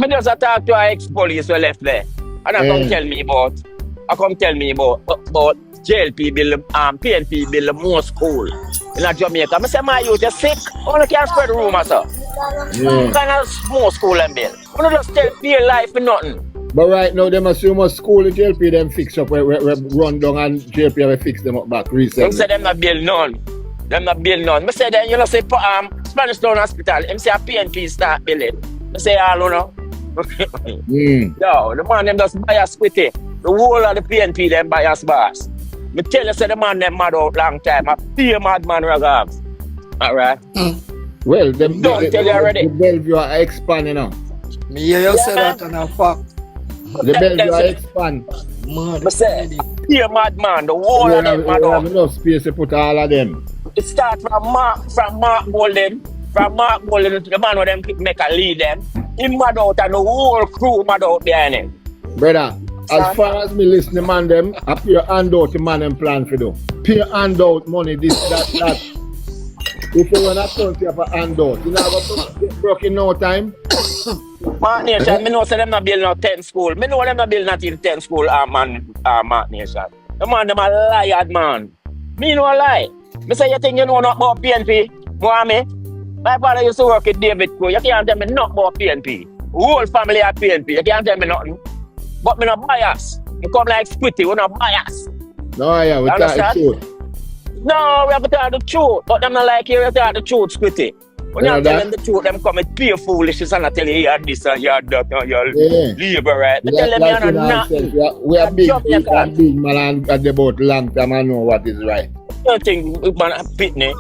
Me just talk to our ex-police who left there. And I come tell me about JLP bill, PNP bill, more school in Jamaica. I say, my youth, you're sick. Only can't spread rumors, sir. What kind of small school and bill? You just tell your life for nothing. But right now, they must assume a school in JLP them fix up, where run down and JLP have fix them up back recently. Them say them not build none. I say then, you know, say, Spanish Town Hospital, them say a PNP start building. I say, all you know. No, the man them just bias with it. The whole of the PNP them bias boss. Me tell you, say the man them mad out long time. I fear madman ragams. Alright? Well, them don't tell you already. The Bellevue are expanding now. Me hear you say that and a fact. The Bellevue are expand. I say, fear madman, the whole of them mad out. Have enough space to put all of them. It starts from Mark Golden. From Mark Golden to the man who them make a lead them. He mad out and the whole crew mad out behind him. Brother, as far as me listen to man them, I pay a handout to man them plan for them. Pay a handout money, this, that. If you want to turn to a handout, you know what get broke in no time. Mark Nation, me know say them not build no 10 school. Me know them not build not in 10 school, Mark Nation. The man them a liar, man. Me no lie. Me say you think you know not about PNP, Mohammed? My father used to work with David Crow. You can't tell me nothing about PNP. Whole family are PNP. You can't tell me nothing. But me not bias. You come like Squitty, we not bias. No, yeah, we talk the truth. No, we have to tell the truth. But them not like you, we tell the truth, Squitty. When you tell them the truth, them come with pure foolishness and I tell you, you are this and you are that and you are labor, right? They tell them you are nothing. We are big man and about long time I know what is right. You think, man, Pitney?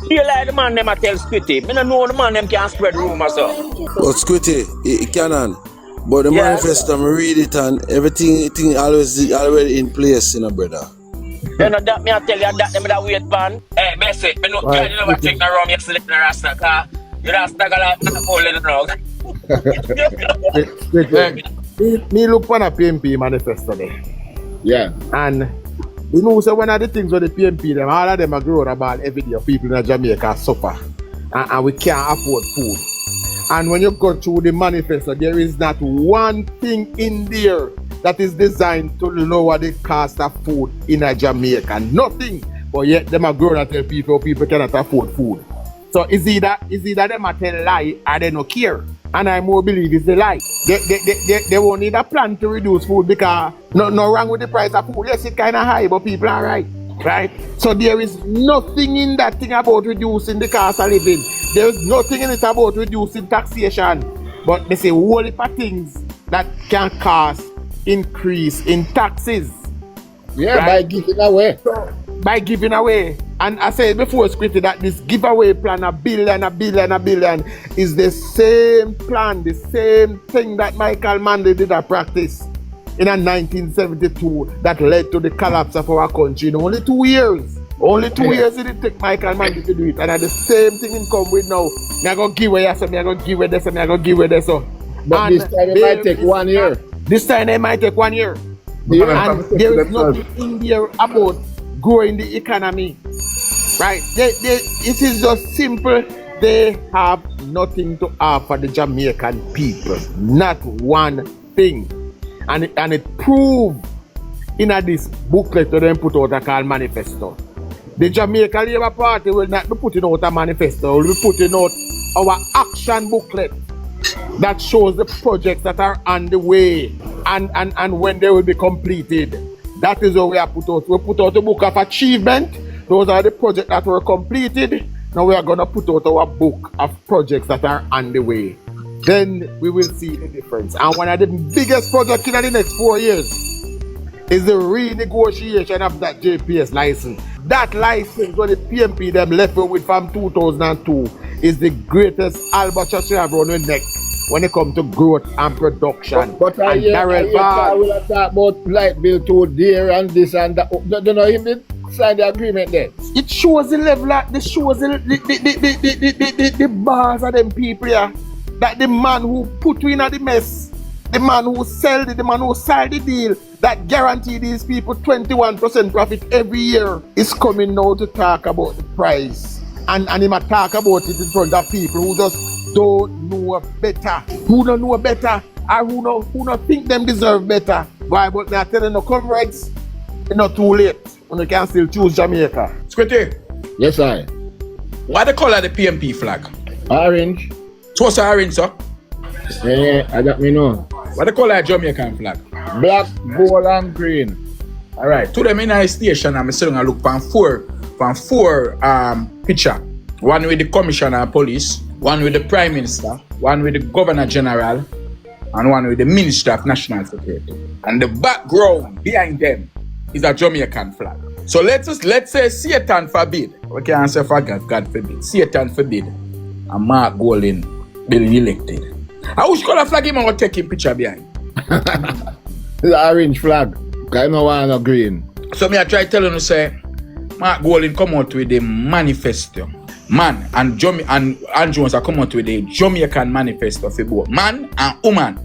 You like the man them I tell Squitty. I don't know the man them can spread rumors. But Squitty, it can. But the manifesto, I read it and everything already in place, you know, brother. You know that me I tell you that them that wait pan. Hey, Bessie, me know you never take no rum, you select the rasta car. You just stagger like a hole in the rug. Me look on a PMP manifesto there. Yeah. And you know, so one of the things with the PMP, them, all of them are growing about every day. People in Jamaica suffer. And we can't afford food. And when you go through the manifesto, there is not one thing in there that is designed to lower the cost of food in Jamaica. Nothing. But yet, them are growing and tell people cannot afford food. So is either them a tell lie or they don't care. And I more believe it's the lie. They won't need a plan to reduce food because no wrong with the price of food. Yes, it's kind of high, but people are right. Right? So there is nothing in that thing about reducing the cost of living. There is nothing in it about reducing taxation. But they say whole heap of things that can cause increase in taxes. Yeah, right? By giving away. By giving away. And I said before, Squitty, that this giveaway plan, $1 billion, is the same plan, the same thing that Michael Manley did at practice in 1972 that led to the collapse of our country in only 2 years. Only 2 years did it take Michael Manley to do it. And the same thing in come with now. I'm going to give away some, I'm going to give away this, and I'm going to give away this. But this time it might take 1 year. This time it might take 1 year. And there is nothing in there about growing the economy. Right? It is just simple. They have nothing to offer the Jamaican people. Not one thing. And it proved in this booklet that they put out called Manifesto. The Jamaica Labour Party will not be putting out a manifesto. We will be putting out our action booklet that shows the projects that are on the way and when they will be completed. That is what we have put out. We put out a book of achievement. Those are the projects that were completed. Now we are going to put out our book of projects that are on the way. Then we will see the difference. And one of the biggest projects in the next 4 years is the renegotiation of that JPS license. That license, what the PMP them left with from 2002, is the greatest albatross you have around the neck when it comes to growth and production. But I will talk about light bill 2 there and this and that. Don't know him did sign the agreement there. It shows the level, it shows the bars of them people here. That the man who put you in the mess, the man who sold it, the man who signed the deal, that guarantee these people 21% profit every year, is coming now to talk about the price. And he might talk about it in front of people who just don't know better. Who don't know better? or who not think them deserve better. Why? But now telling no comrades, it's not too late. And you can still choose Jamaica. Squitty, Yes, I. what the color of the PMP flag? Orange. So what's the orange, sir? I got me know. What the color of Jamaican flag? Black, gold, and green. Alright, to them in a station, I'm sitting and look for four picture. One with the commissioner of police, one with the prime minister, one with the governor general, and one with the minister of national security. And the background behind them is a Jamaican flag. So let's say Satan forbid. We can't say for God forbid. Satan forbid. And Mark Golding being elected. I wish color flag him and take him picture behind. The orange flag. I don't want no green. So me I try telling you say Mark Golding come out with the manifesto. Man and Jones are come out with the Jamaican manifesto for both man and woman.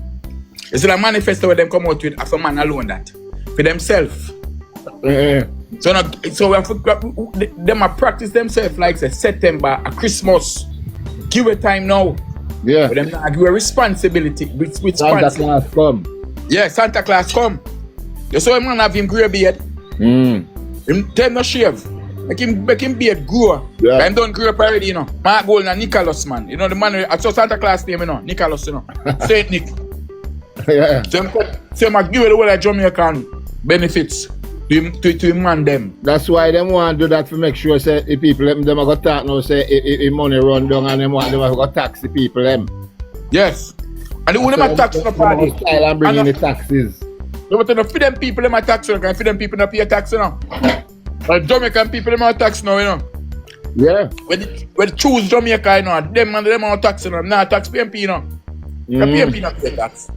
It's a manifesto where them come out with for man alone that. For themselves. So them a practice themselves like say September, a Christmas. Give a time now. Yeah. But them not give a responsibility. Santa Claus come. Yeah, Santa Claus come. You saw him man have him grey beard. Him tell no shave. Make him beard grow. Yeah. I'm done grow up already, you know. Mark Gold and Nicholas, man. You know the man I saw Santa Claus name, you know. Nicholas, you know. Saint Nick. Yeah. So I give it the whole of Jamaican benefits to him and them. That's why them want to do that to make sure say the people them are going to talk now say if money run down and them want them to tax the people them. Yes. And the them a tax on the party. Style and bring in the taxes. No, but for them people them a tax, and for them people not pay tax, you know. But Jamaican people them a tax now, you know. Yeah. When choose Jamaica, you know, them and them are tax, you know. Not tax PMP, you know. The PMP not pay tax.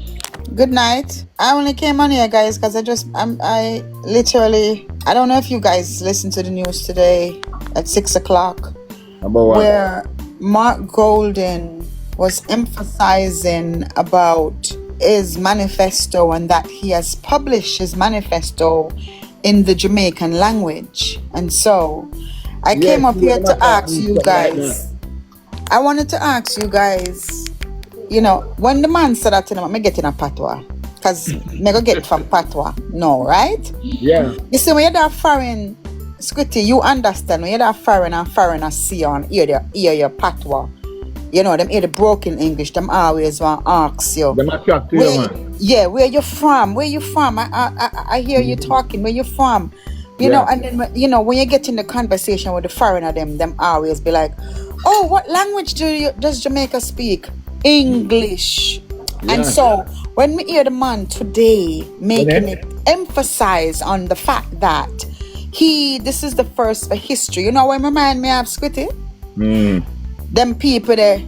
Good night. I only came on here, guys, because I literally, I don't know if you guys listened to the news today at 6 o'clock, where Mark Golden was emphasizing about his manifesto and that he has published his manifesto in the Jamaican language. And so I came up here to ask you guys, I wanted to ask you guys, you know, when the man said that to them, I'm getting a patois. Because I'm going to get it from patois. No, right? Yeah. You see, when you're that foreign, Squitty, you understand. When you're that foreign and foreigner see and hear your patois. You know, them hear the broken English, them always want to ask you. Them attract to you, man. Yeah, where you from? Where you from? I hear you talking. Where you from? You know, and then, you know, when you get in the conversation with the foreigner, them always be like, oh, what language does Jamaica speak? English. Yeah. And so when we hear the man today making it emphasize on the fact that this is the first for history. You know what remind me of, Squitty? Them people there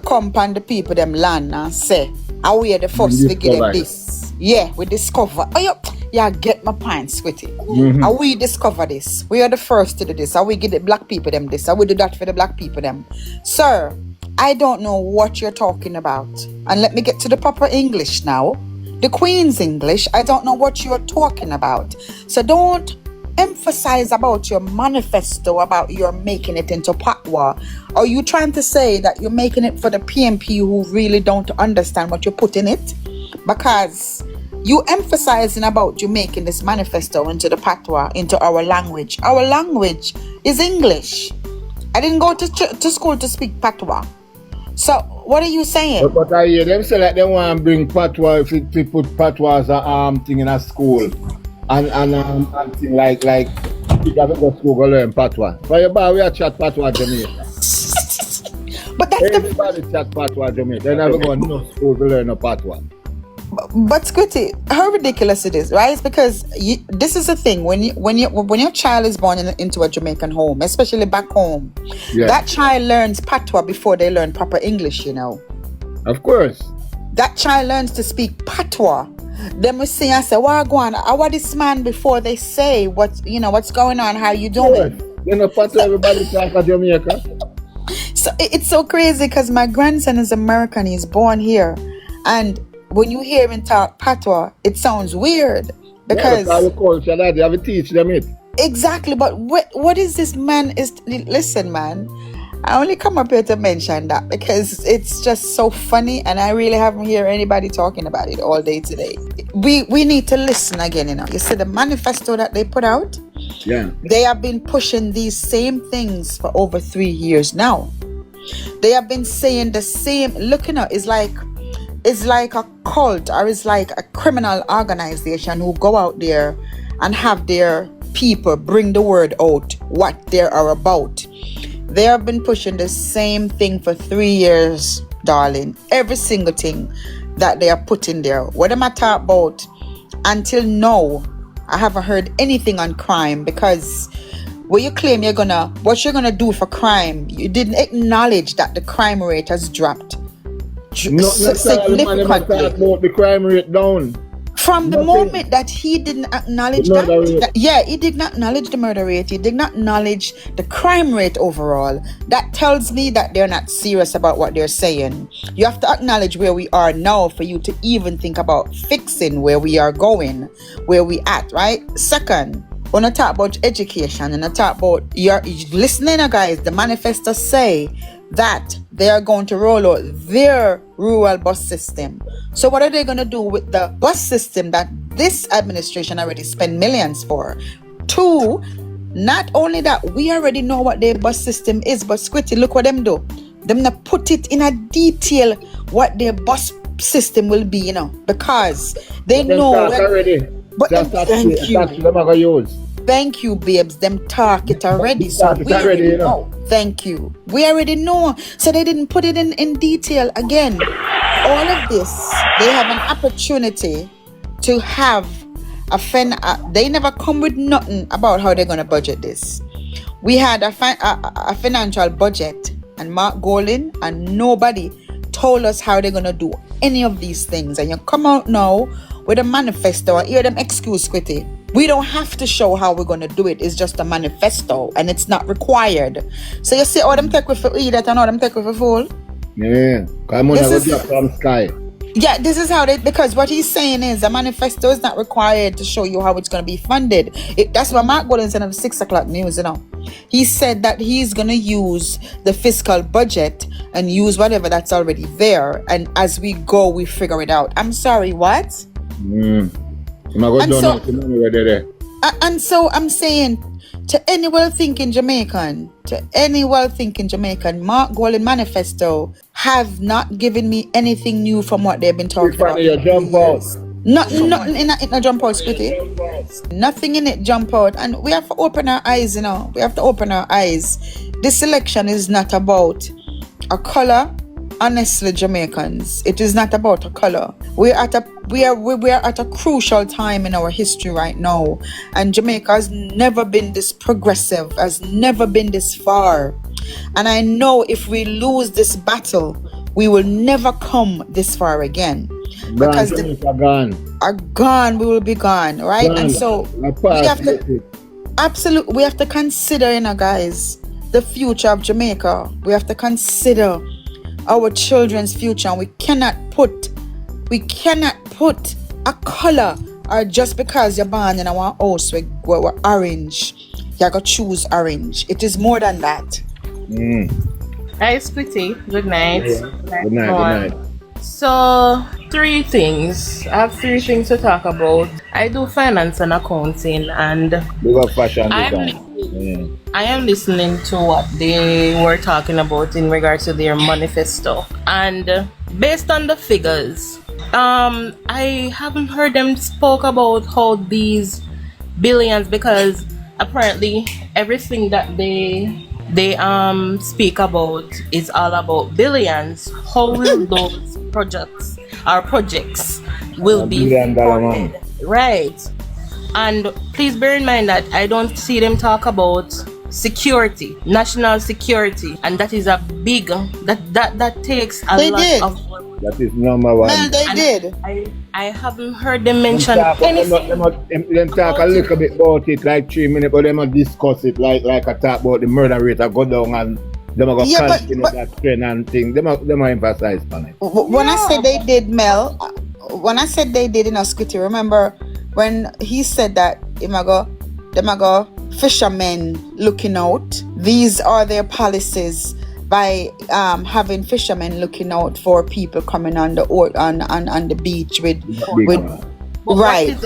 come on the people them land and say, are we the first to give them this? Yeah, we discover. Oh, yeah, get my point, Squitty. Are we discover this? We are the first to do this. Are we give the black people them this? Are we do that for the black people them? Sir, I don't know what you're talking about. And let me get to the proper English now. The Queen's English, I don't know what you're talking about. So don't emphasize about your manifesto, about you're making it into patois. Are you trying to say that you're making it for the PMP who really don't understand what you put in it? Because you emphasizing about you making this manifesto into the patois, into our language. Our language is English. I didn't go to school to speak patois. So, what are you saying? But I hear them say like they want to bring patois, if they put patois as a thing in a school. And thing like you got to go to school to learn patois. For your bar, we are chat patois Jamaica. But that's everybody chat patois Jamaica. They never go to no school to learn a patois. But Scotty, how ridiculous it is, right? It's because this is the thing when your child is born into a Jamaican home, especially back home, that child learns patois before they learn proper English. You know, of course, that child learns to speak patois. Then we see and say, "What going on? What this man?" Before they say what's going on, how you doing? You know, patois. Everybody talk at Jamaica. So it's so crazy because my grandson is American. He's born here, and when you hear him talk patois, it sounds weird because our culture that they have to teach them it. Exactly, but what is this man? Listen, man, I only come up here to mention that because it's just so funny, and I really haven't heard anybody talking about it all day today. We need to listen again, you know. You see the manifesto that they put out? Yeah. They have been pushing these same things for over 3 years now. They have been saying the same. Look, you know, it's like a cult, or it's like a criminal organization who go out there and have their people bring the word out what they are about. They have been pushing the same thing for 3 years, darling. Every single thing that they are putting there. What am I talking about? Until now, I haven't heard anything on crime, because what you claim what you're gonna do for crime, you didn't acknowledge that the crime rate has dropped significantly. About the crime rate down. From the moment that he didn't acknowledge he did not acknowledge the murder rate, he did not acknowledge the crime rate overall. That tells me that they're not serious about what they're saying. You have to acknowledge where we are now for you to even think about fixing where we are going, where we at, right? Second, when I talk about education and I talk about you're listening, guys, the manifesto say that they are going to roll out their rural bus system. So what are they going to do with the bus system that this administration already spent millions for? Two, not only that, we already know what their bus system is, but Squitty, look what them do. Them not put it in a detail what their bus system will be, you know, because they know already. But thank you. Thank you, babes. Them talk it already. So we already know. Thank you. We already know. So they didn't put it in detail. Again, all of this, they have an opportunity to have they never come with nothing about how they're going to budget this. We had a financial budget, and Mark Golin and nobody told us how they're going to do any of these things. And you come out now with a manifesto and hear them excuse Squitty. We don't have to show how we're going to do it. It's just a manifesto, and it's not required. So you see all them take with for idiot and all them take with for fool? Yeah, come on, from sky. Yeah, this is how because what he's saying is a manifesto is not required to show you how it's going to be funded. That's what Mark Golden said on the 6 o'clock news, you know. He said that he's going to use the fiscal budget and use whatever that's already there. And as we go, we figure it out. I'm sorry, what? And so I'm saying to any well-thinking Jamaican, Mark Golden manifesto have not given me anything new from what they've been talking about. Nothing in it jump out, Squitty. Nothing in it jump out. And we have to open our eyes, you know. We have to open our eyes. This election is not about a color. Honestly, Jamaicans, it is not about a color. We are at a crucial time in our history right now, and Jamaica has never been this progressive, has never been this far. And I know if we lose this battle, we will never come this far again. Because we will be gone, right? And so we have to consider, you know, guys, the future of Jamaica. We have to consider our children's future, and we cannot put a color, or just because you're born in our house we're orange, you gotta choose orange. It is more than that. Hi, Splitty. Good night. Yeah. Good night. So 3 things. I have 3 things to talk about. I do finance and accounting, and I am listening to what they were talking about in regards to their manifesto. And based on the figures, I haven't heard them spoke about how these billions, because apparently everything that they speak about is all about billions. How will those projects will be funded? Right. And please bear in mind that I don't see them talk about security, national security, and that is a big that takes a lot of work. That is number one. Man, they did. I haven't heard them mention anything. Them talk a little bit about it, like 3 minutes, but they might discuss it like I talk about the murder rate I go down, and them are going to continue that trend and thing. They might emphasize on it. When I said they did, Mel, when I said they did in Squitty, remember when he said that them are go fishermen looking out, these are their policies, by having fishermen looking out for people coming on the on the beach with But right.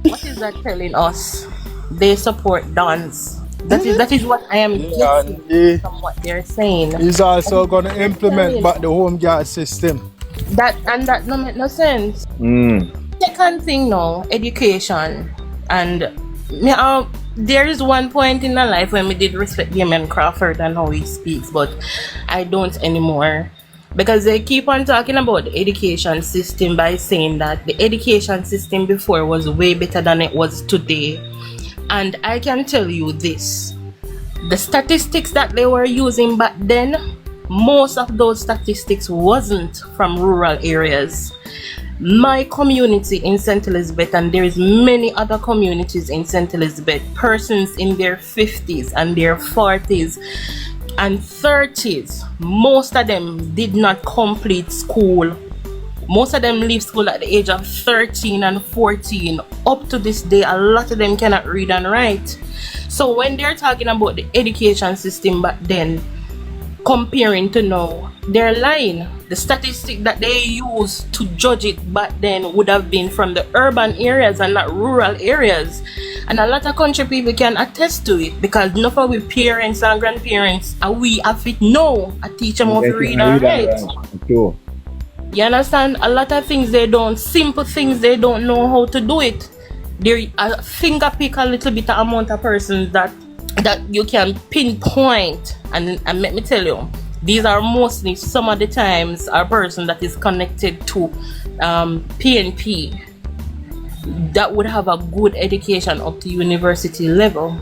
what is that telling us? They support dons. That is what I am getting from what they're saying. He's also going to implement back the home gas system. That no make no sense. Second thing now, education. And there is one point in my life when we did respect Damien Crawford and how he speaks, but I don't anymore. Because they keep on talking about the education system by saying that the education system before was way better than it was today. And I can tell you this, the statistics that they were using back then, most of those statistics wasn't from rural areas. My community in St. Elizabeth, and there is many other communities in St. Elizabeth, persons in their 50s and their 40s and 30s, most of them did not complete school. Most of them leave school at the age of 13 and 14. Up to this day, a lot of them cannot read and write. So when they're talking about the education system back then, comparing to now, they're lying. The statistic that they used to judge it back then would have been from the urban areas and not rural areas. And a lot of country people can attest to it because enough of we parents and grandparents, and we have it now. I teach them how to read and write. Sure. You understand? A lot of things they don't, simple things they don't know how to do it. They finger pick a little bit of amount of persons that you can pinpoint, and let me tell you, these are mostly some of the times a person that is connected to PNP that would have a good education up to university level.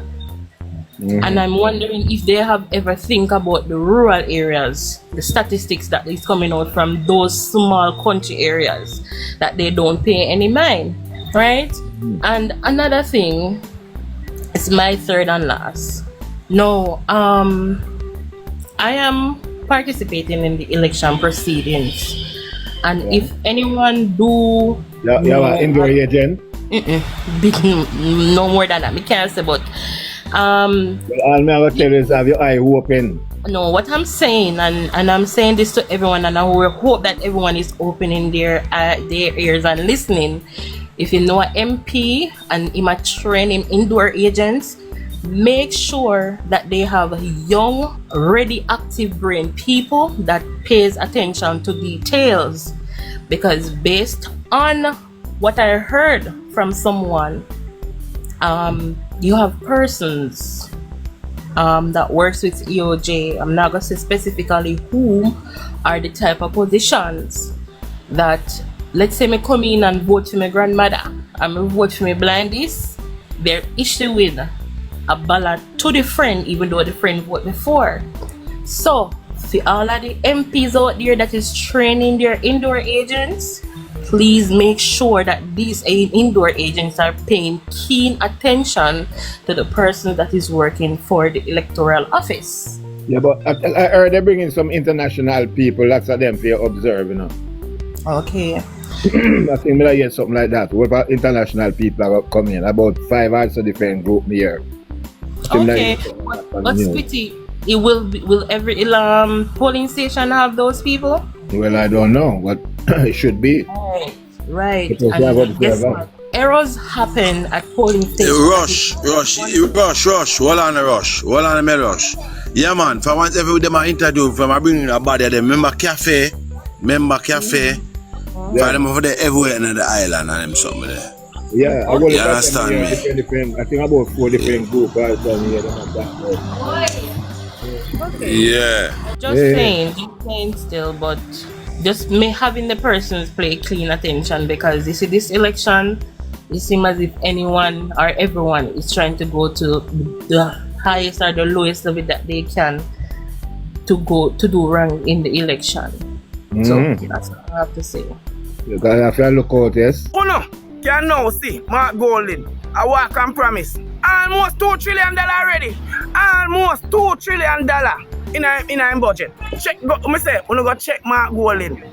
And I'm wondering if they have ever think about the rural areas, the statistics that is coming out from those small country areas that they don't pay any mind, right? And another thing, it's my third and last. No, I am participating in the election proceedings, and if anyone do indoor agent. No more than that, me can't say, but all I'm gonna tell you is have your eye open. no, what I'm saying, and I'm saying this to everyone, and I hope that everyone is opening their ears and listening. If you know an MP and him a training indoor agents, make sure that they have young, ready, active brain people that pays attention to details. Because based on what I heard from someone, you have persons that works with EOJ. I'm not gonna say specifically who are the type of positions that, let's say me come in and vote for my grandmother and me vote for my blindness, they're issuing a ballot to the friend even though the friend voted before. So for all of the MPs out there that is training their indoor agents, please make sure that these indoor agents are paying keen attention to the person that is working for the electoral office. Yeah, but I heard they're bringing some international people, lots of them for you observe, you know. Okay. I think I hear something like that. What about international people are coming in? About 5 also different group here. Okay, but Spitty, will every polling station have those people? Well, I don't know, but it should be. Right. Because And guess what? Errors happen at polling stations. Rush. Hold on, rush. Yeah, man. For once, every them I interview, from I bring a body of them. Member cafe. For them over there everywhere in the island and them something there. Yeah, I You understand me? Different, I think about 4 different groups right down here. Yeah. Just saying still, but just having the persons pay clean attention, because you see this election, it seems as if anyone or everyone is trying to go to the highest or the lowest of it that they can to do wrong in the election. So that's what I have to say. You gotta have to look out, yes? Oh no, can now see Mark Golding. I walk and promise. Almost $2 trillion already. Almost $2 trillion in a budget. Check, me say, we go check Mark Golding.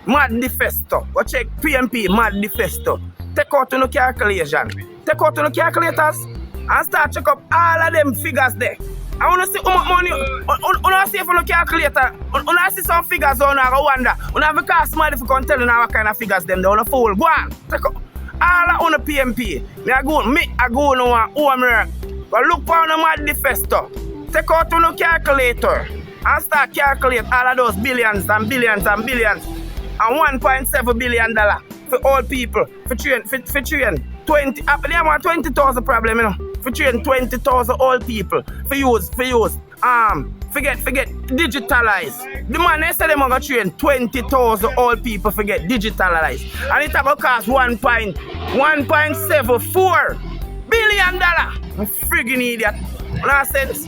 Manifesto. Go check PMP Manifesto. Take out your calculation. Take out your calculators and start check up all of them figures there. I want to see how much money, I want to see if you calculator, when I see some figures on, I go wonder. When I have a car somebody for come tell you now what kind of figures them, they want to fool. Go on. Take up. All that on the PMP. I go no home work. But look for the Manifesto. Take out on the calculator and start calculate all of those billions and billions and billions and $1.7 billion for all people. For train 20, they have 20,000 problem, you know. For train 20,000 old people. For use. Forget, digitalize. The man they say they going to train 20,000 old people forget digitalize. And it's going to cost $1.74 billion. I'm friggin' idiot. No sense.